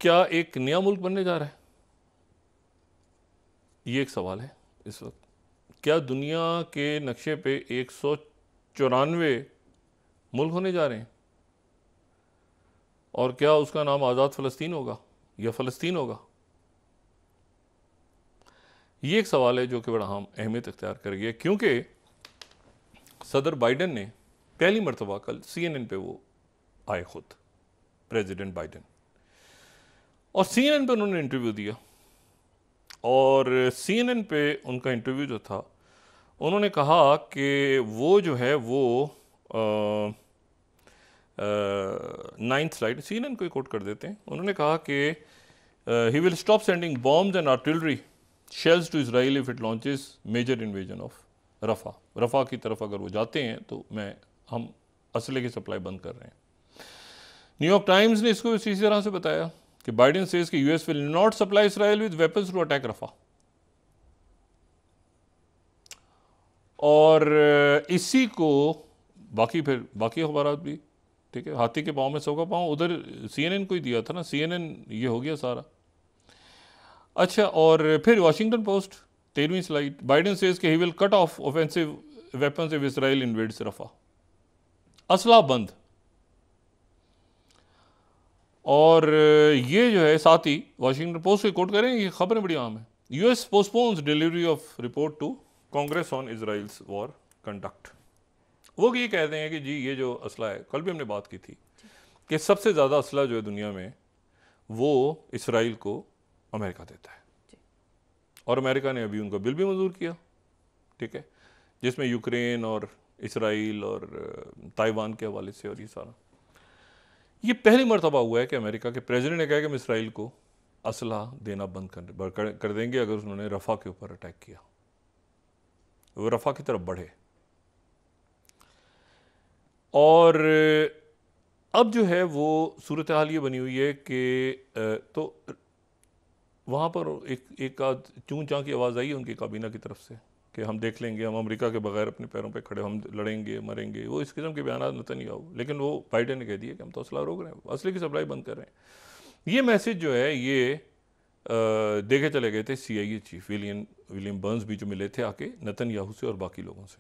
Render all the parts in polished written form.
क्या एक नया मुल्क बनने जा रहा है? ये एक सवाल है इस वक्त। क्या दुनिया के नक्शे पे 194 मुल्क होने जा रहे हैं? और क्या उसका नाम आज़ाद फ़लस्तीन होगा या फ़लस्तीन होगा? ये एक सवाल है जो कि बड़ा अहम अहमियत इख्तियार कर गया, क्योंकि सदर बाइडन ने पहली मरतबा कल CNN पे वो आए खुद, प्रेसिडेंट बाइडन, और CNN पे उन्होंने इंटरव्यू दिया। और CNN पे उनका इंटरव्यू जो था, उन्होंने कहा कि वो जो है वो 9th स्लाइड CNN को कोट कर देते हैं। उन्होंने कहा कि he will stop sending bombs and artillery shells to Israel if it launches major invasion of Rafah. Rafah की तरफ अगर वो जाते हैं तो हम असले की सप्लाई बंद कर रहे हैं। न्यूयॉर्क टाइम्स ने इसको इसी तरह से बताया कि बाइडेन सेज कि US will not supply Israel with weapons to attack Rafah. और इसी को बाकी अखबारात भी, ठीक है, हाथी के पाँव में सौ का पाँव, उधर CNN को ही दिया था ना, CNN ये हो गया सारा। अच्छा, और फिर वाशिंगटन पोस्ट 13वीं स्लाइड, बाइडेन सेज कि he will cut off offensive weapons if Israel invades Rafah. असला बंद। और ये जो है, साथ ही वाशिंगटन पोस्ट को कोट करें, ये खबरें बड़ी आम है। US postpones delivery of report to Congress on Israel's war conduct. वो ये कहते हैं कि जी ये जो असला है, कल भी हमने बात की थी कि सबसे ज़्यादा असला जो है दुनिया में वो इसराइल को अमेरिका देता है। और अमेरिका ने अभी उनका बिल भी मंजूर किया, ठीक है, जिसमें यूक्रेन और इसराइल और ताइवान के हवाले से, और ये सारा, ये पहली मरतबा हुआ है कि अमेरिका के प्रेसिडेंट ने कहा कि हम इसराइल को असला देना बंद कर देंगे अगर उन्होंने रफा के ऊपर अटैक किया, वो रफा की तरफ बढ़े। और अब जो है वो सूरत हाल ये बनी हुई है कि तो वहाँ पर एक आध चूं चां की आवाज़ आई है उनकी काबीना की तरफ से कि हम देख लेंगे, हम अमेरिका के बगैर अपने पैरों पे खड़े, हम लड़ेंगे मरेंगे, वो इस किस्म के बयान नेतन्याहू। लेकिन वो बाइडेन ने कह दिया कि हम तो असला रोक रहे हैं, असले की सप्लाई बंद कर रहे हैं। ये मैसेज जो है ये देखे चले गए थे CIA चीफ विलियम बर्न्स भी जो मिले थे आके नेतन्याहू से और बाकी लोगों से,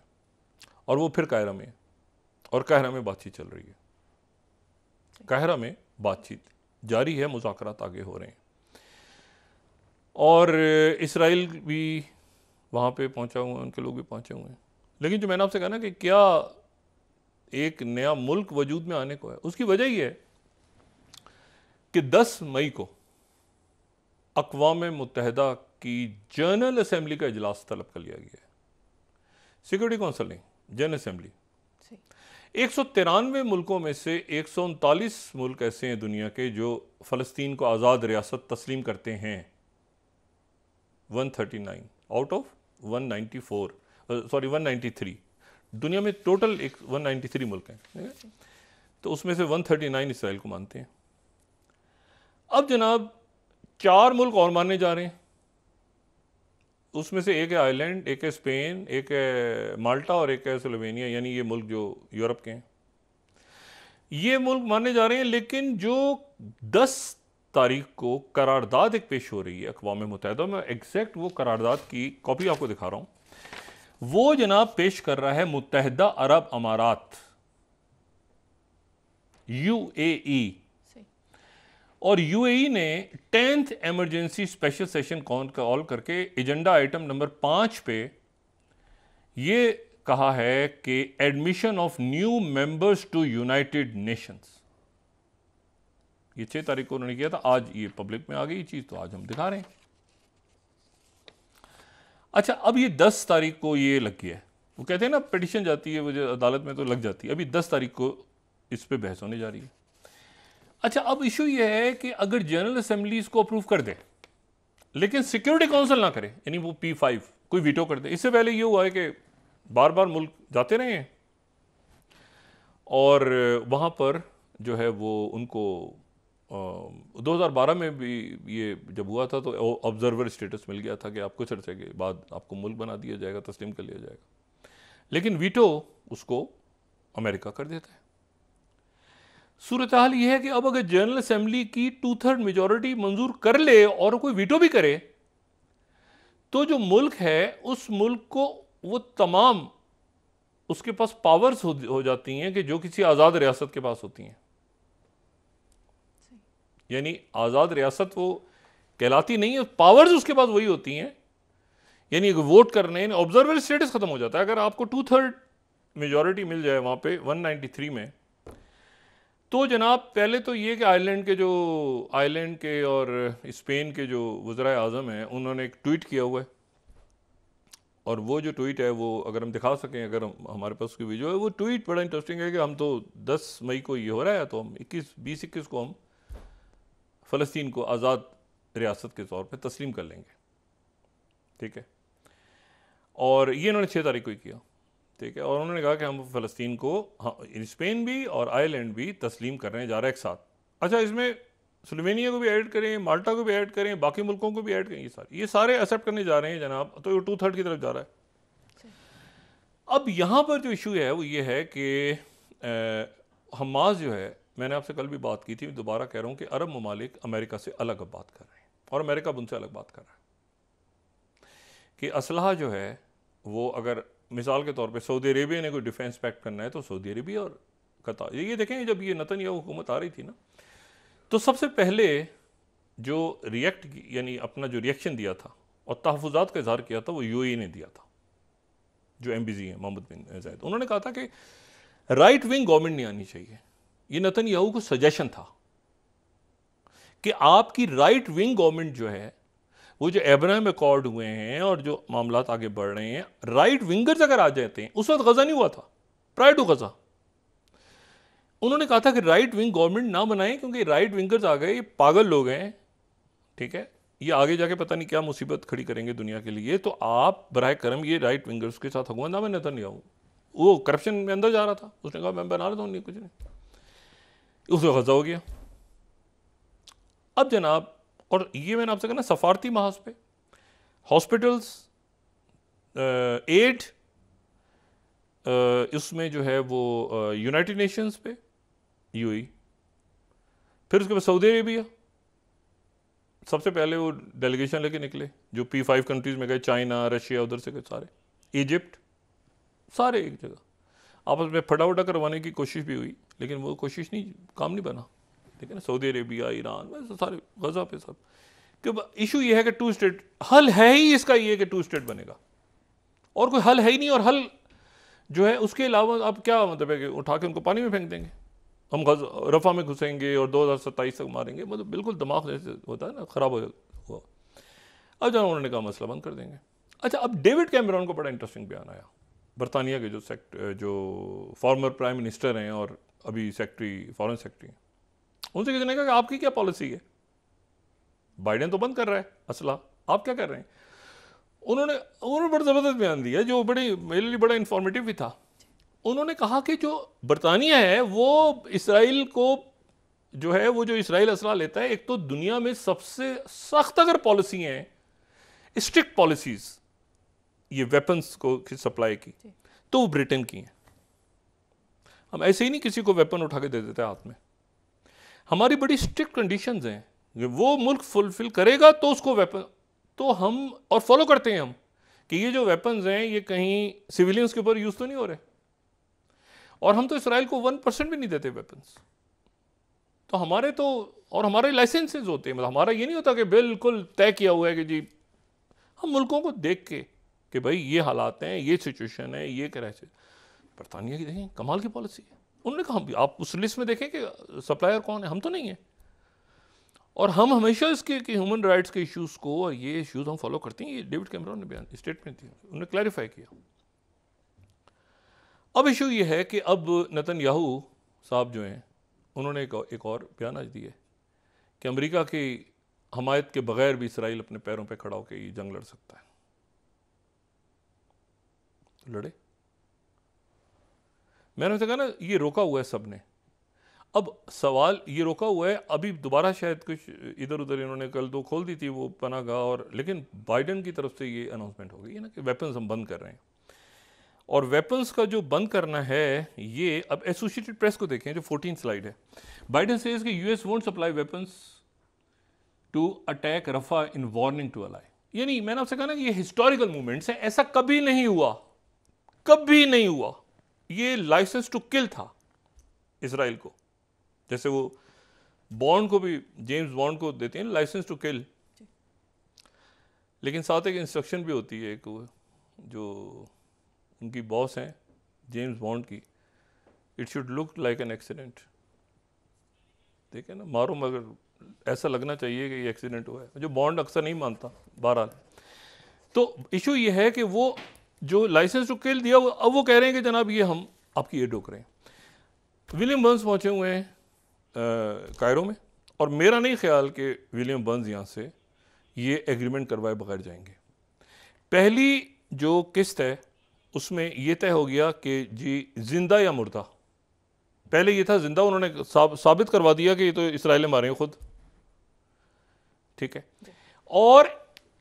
और वो फिर कायरा में, और कायरा में बातचीत चल रही है, कायरा में बातचीत जारी है, मुज़ाकरात आगे हो रहे हैं। और इसराइल भी वहाँ पे पहुँचा हुआ है, उनके लोग भी पहुँचे हुए हैं। लेकिन जो मैंने आपसे कहा ना कि क्या एक नया मुल्क वजूद में आने को है, उसकी वजह ये है कि 10 मई को अक़वाम मुत्तहिदा की जनरल असेंबली का इजलास तलब कर लिया गया है। सिक्योरिटी काउंसिल नहीं, जनरल असेंबली। 193 मुल्कों में से 139 मुल्क ऐसे हैं दुनिया के जो फ़लस्तीन को आज़ाद रियासत तस्लीम करते हैं। 139 आउट ऑफ 194, सॉरी 193, दुनिया में टोटल 193 मुल्क हैं, तो उसमें से 139 इसराइल को मानते हैं। अब जनाब 4 मुल्क और मानने जा रहे हैं, उसमें से एक है आयरलैंड, एक है स्पेन, एक है माल्टा और एक है स्लोवेनिया, यानी ये मुल्क जो यूरोप के हैं, ये मुल्क मानने जा रहे हैं। लेकिन जो 10 तारीख को करारदाद एक पेश हो रही है अक़वाम मुत्तहिदा में, एग्जैक्ट वो करारदाद की कॉपी आपको दिखा रहा हूँ, वो जनाब पेश कर रहा है मुत्तहिदा अरब अमारात, UAE। और UAE ने 10th emergency special session call करके एजेंडा आइटम नंबर 5 पे ये कहा है कि admission of new members to United Nations. ये 6 तारीख को उन्होंने किया था, आज ये पब्लिक में आ गई चीज, तो आज हम दिखा रहे हैं। अच्छा, अब ये 10 तारीख को ये लग गया है, वो कहते हैं ना पिटीशन जाती है वो जो अदालत में तो लग जाती है, अभी 10 तारीख को इस पे बहस होने जा रही है। अच्छा, अब इशू ये है कि अगर जनरल असेंबली इसको अप्रूव कर दे लेकिन सिक्योरिटी काउंसिल ना करे, यानी वो P5 कोई वीटो कर दे। इससे पहले ये हुआ है कि बार बार मुल्क जाते रहे हैं और वहाँ पर जो है वो उनको 2012 में भी ये जब हुआ था तो ऑब्जर्वर स्टेटस मिल गया था कि आप कुछ अर्से के बाद आपको मुल्क बना दिया जाएगा, तस्लीम कर लिया जाएगा। लेकिन वीटो उसको अमेरिका कर देता है। सूरत हाल ये है कि अब अगर जनरल असेंबली की 2/3 मेजॉरिटी मंजूर कर ले और कोई वीटो भी करे, तो जो मुल्क है उस मुल्क को वो तमाम उसके पास पावर्स हो जाती हैं कि जो किसी आज़ाद रियासत के पास होती हैं। यानी आज़ाद रियासत वो कहलाती नहीं है, पावर्स उसके पास वही होती हैं। यानी वोट करने, ऑब्जर्वर स्टेटस खत्म हो जाता है। अगर आपको 2/3 मेजॉरिटी मिल जाए वहाँ पे 193 में, तो जनाब पहले तो ये कि आयरलैंड के और स्पेन के जो वज़राए आज़म हैं उन्होंने एक ट्वीट किया हुआ है, और वो जो ट्वीट है वो अगर हम दिखा सकें, अगर हमारे पास उसकी वीडियो है, वो ट्वीट बड़ा इंटरेस्टिंग है कि हम तो 10 मई को ये हो रहा है, तो हम 20-21 को हम फ़लस्तीन को आज़ाद रियासत के तौर पे तस्लीम कर लेंगे। ठीक है, और ये इन्होंने 6 तारीख को ही किया। ठीक है, और उन्होंने कहा कि हम फ़लस्तीन को, हाँ, स्पेन भी और आयरलैंड भी तस्लीम करने जा रहे हैं एक साथ। अच्छा, इसमें स्लोवेनिया को भी ऐड करें, माल्टा को भी ऐड करें, बाकी मुल्कों को भी ऐड करें, ये सारे एक्सेप्ट करने जा रहे हैं जनाब, तो 2/3 की तरफ जा रहा है। अब यहाँ पर जो इशू है वो ये है कि हमास जो है, मैंने आपसे कल भी बात की थी, दोबारा कह रहा हूँ कि अरब ममालिक अमेरिका से अलग अब बात कर रहे हैं, और अमेरिका उनसे अलग बात कर रहा है कि असलहा जो है वो, अगर मिसाल के तौर पे सऊदी अरेबिया ने कोई डिफेंस पैक्ट करना है तो सऊदी अरेबिया और कतर, ये देखें जब ये नेतन्याहू हुकूमत आ रही थी ना, तो सबसे पहले जो यानी अपना जो रिएक्शन दिया था और तहफ़्फ़ुज़ात का इजहार किया था वो यूएई ने दिया था, जो एमबीजी हैं मोहम्मद बिन ज़ायद। उन्होंने कहा था कि राइट विंग गवर्नमेंट नहीं आनी चाहिए। ये नेतन्याहू को सजेशन था कि आपकी राइट विंग गवर्नमेंट जो है, वो जो अब्राहम अकॉर्ड हुए हैं और जो मामलात आगे बढ़ रहे हैं, राइट विंगर्स अगर आ जाते हैं, उस वक्त गजा नहीं हुआ था, प्रायर टू गजा, उन्होंने कहा था कि राइट विंग गवर्नमेंट ना बनाएं क्योंकि राइट विंगर्स आ गए, ये पागल लोग हैं। ठीक है, ये आगे जाके पता नहीं क्या मुसीबत खड़ी करेंगे दुनिया के लिए, तो आप बराए करम ये राइट विंगर्स के साथ हुकूमत ना में नेतन्याहू, वो करप्शन में अंदर जा रहा था, उसने कहा मैं बना रहा था, नहीं कुछ नहीं, उसमें गजा हो गया। अब जनाब, और ये मैंने आपसे कहा ना, सफारती महाज पे, हॉस्पिटल्स, एड, इसमें जो है वो यूनाइटेड नेशंस पे, यूएई, फिर उसके बाद सऊदी अरेबिया, सबसे पहले वो डेलीगेशन लेके निकले जो P5 कंट्रीज में गए, चाइना, रशिया, उधर से गए सारे, इजिप्ट, सारे एक जगह आपस में फटाफटा करवाने की कोशिश भी हुई, लेकिन वो कोशिश नहीं, काम नहीं बना। ठीक है ना, सऊदी अरेबिया, ईरान, वैसे सारे गजा पे सब, कि इशू ये है कि 2 स्टेट हल है ही इसका, ये कि 2 स्टेट बनेगा, और कोई हल है ही नहीं। और हल जो है उसके अलावा अब क्या मतलब है कि उठा के उनको पानी में फेंक देंगे, हम रफा में घुसेंगे और 2027 तक मारेंगे, मतलब बिल्कुल दिमाग जैसे होता है ना, ख़राब हो हुआ। अब जब उन्होंने कहा मसला बंद कर देंगे। अच्छा, अब डेविड कैमरॉन को बड़ा इंटरेस्टिंग बयान आया, बरतानिया के जो फॉर्मर प्राइम मिनिस्टर हैं और अभी फॉरेन सेक्रेटरी हैं, उनसे किसी ने कहा कि आपकी क्या पॉलिसी है, बाइडेन तो बंद कर रहा है असला, आप क्या कर रहे हैं? उन्होंने बड़ा ज़बरदस्त बयान दिया जो मेरे लिए बड़ा इंफॉर्मेटिव भी था। उन्होंने कहा कि जो बरतानिया है वो इसराइल को जो है, वो जो इसराइल असला लेता है, एक तो दुनिया में सबसे सख्त अगर पॉलिसी हैं, स्ट्रिक्ट पॉलिसीज ये वेपन्स को सप्लाई की, तो वो ब्रिटेन की हैं। हम ऐसे ही नहीं किसी को वेपन उठा के दे देते हाथ में, हमारी बड़ी स्ट्रिक्ट कंडीशंस हैं, वो मुल्क फुलफिल करेगा तो उसको वेपन, तो हम और फॉलो करते हैं हम कि ये जो वेपन्स हैं ये कहीं सिविलियंस के ऊपर यूज़ तो नहीं हो रहे, और हम तो इसराइल को 1% भी नहीं देते वेपन्स। तो हमारे तो, और हमारे लाइसेंसेज होते हैं, मतलब हमारा ये नहीं होता कि बिल्कुल तय किया हुआ है कि जी, हम मुल्कों को देख के कि भाई ये हालात हैं, ये सिचुएशन है, ये कह रहे। बरतानिया की देखें कमाल की पॉलिसी है। उन्होंने कहा आप उस लिस्ट में देखें कि सप्लायर कौन है, हम तो नहीं है, और हम हमेशा इसके कि ह्यूमन राइट्स के इश्यूज़ को और ये इश्यूज़ हम फॉलो करते हैं। ये डेविड कैमरॉन ने बयान स्टेटमेंट दिया, उन्होंने क्लैरिफाई किया। अब इशू ये है कि अब नेतन्याहू साहब जो हैं उन्होंने एक और बयान आज दिया कि अमेरिका की हमायत के बगैर भी इसराइल अपने पैरों पे खड़ा होकर ये जंग लड़ सकता है। लड़े, मैंने उनसे कहा ना, ये रोका हुआ है सब ने। अब सवाल ये रोका हुआ है, अभी दोबारा शायद कुछ इधर उधर इन्होंने कल तो खोल दी थी वो पनागाह, और लेकिन बाइडेन की तरफ से ये अनाउंसमेंट हो गई है ना कि वेपन्स हम बंद कर रहे हैं। और वेपन्स का जो बंद करना है, ये अब एसोसिएटेड प्रेस को देखें जो 14 स्लाइड है। बाइडेन सेज कि US won't supply weapons to attack Rafah in warning to ally. यानी मैंने आपसे कहा ना कि ये हिस्टोरिकल मूवमेंट्स हैं, ऐसा कभी नहीं हुआ, कभी नहीं हुआ। ये लाइसेंस टू किल था इसराइल को, जैसे वो बॉन्ड को भी, जेम्स बॉन्ड को देते हैं लाइसेंस टू किल, लेकिन साथ एक इंस्ट्रक्शन भी होती है, एक जो उनकी बॉस हैं जेम्स बॉन्ड की, it should look like an accident. ठीक है ना, मारो मगर ऐसा लगना चाहिए कि ये एक्सीडेंट हुआ है, जो बॉन्ड अक्सर नहीं मानता। बहरहाल तो इशू ये है कि वो जो लाइसेंस टू किल दिया, अब वो कह रहे हैं कि जनाब ये हम आपकी ये रोक रहे हैं। विलियम बर्न्स पहुंचे हुए हैं कायरो में, और मेरा नहीं ख्याल कि विलियम बर्न्स यहाँ से ये एग्रीमेंट करवाए बगैर जाएंगे। पहली जो किस्त है उसमें यह तय हो गया कि जी जिंदा या मुर्दा। पहले ये था जिंदा, उन्होंने साबित करवा दिया कि ये तो इसराइल मारे हैं खुद। ठीक है, और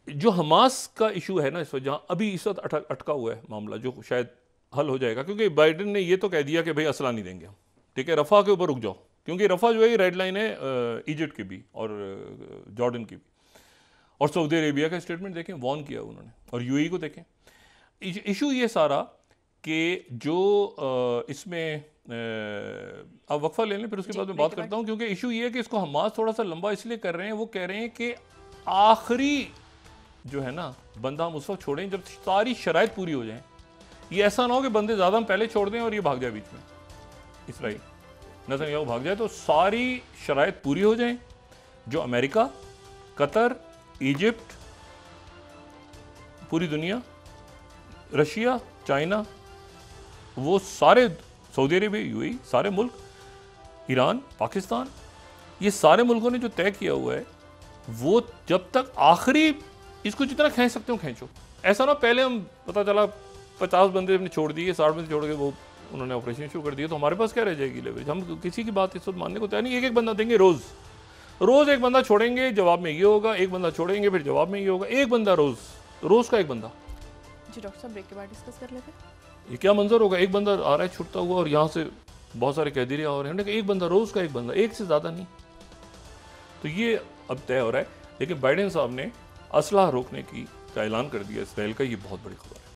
जो हमास का इशू है ना इस वक्त, जहाँ अभी इस वक्त अटका हुआ है मामला, जो शायद हल हो जाएगा, क्योंकि बाइडेन ने ये तो कह दिया कि भाई असला नहीं देंगे हम। ठीक है, रफा के ऊपर रुक जाओ, क्योंकि रफा जो है रेड लाइन है इजिप्ट की भी और जॉर्डन की भी, और सऊदी अरेबिया का स्टेटमेंट देखें, वॉर्न किया उन्होंने, और यूएई को देखें। इशू ये सारा कि जो इसमें अब वक्फा ले लें, फिर उसके बाद मैं बात करता हूँ, क्योंकि इशू ये है कि इसको हमास थोड़ा सा लंबा इसलिए कर रहे हैं, वो कह रहे हैं कि आखिरी जो है ना बंदा हम उस वक्त छोड़ें जब सारी शराइत पूरी हो जाए। ये ऐसा ना हो कि बंदे ज़्यादा हम पहले छोड़ दें और ये भाग जाए बीच में, इसराइल नेतन्याहू भाग जाए, तो सारी शराइत पूरी हो जाए। जो अमेरिका, कतर, इजिप्ट, पूरी दुनिया, रशिया, चाइना, वो सारे, सऊदी अरेबिया, यूएई, सारे मुल्क, ईरान, पाकिस्तान, ये सारे मुल्कों ने जो तय किया हुआ है, वो जब तक आखिरी इसको जितना खींच सकते हो खींचो। ऐसा ना पहले हम पता चला 50 बंदे हमने छोड़ दिए, 60 बंदे छोड़ के वो उन्होंने ऑपरेशन शुरू कर दिया, तो हमारे पास क्या रह जाएगी लेवरेज। हम किसी की बात इस वक्त मानने को तैयार नहीं। एक एक बंदा देंगे, रोज एक बंदा छोड़ेंगे, जवाब में ये होगा, एक बंदा छोड़ेंगे फिर जवाब में ये होगा, एक बंदा रोज का एक बंदा। जी डॉक्टर साहब, ब्रेक के बाद डिस्कस कर लेते हैं। ये क्या मंजर होगा, एक बंदा आ रहा है छुटता हुआ, और यहाँ से बहुत सारे कैदी आ रहे हैं, एक बंदा रोज का एक बंदा, एक से ज़्यादा नहीं। तो ये अब तय हो रहा है, लेकिन बाइडेन साहब ने असला रोकने का ऐलान कर दिया इसराइल का, ये बहुत बड़ी खबर है।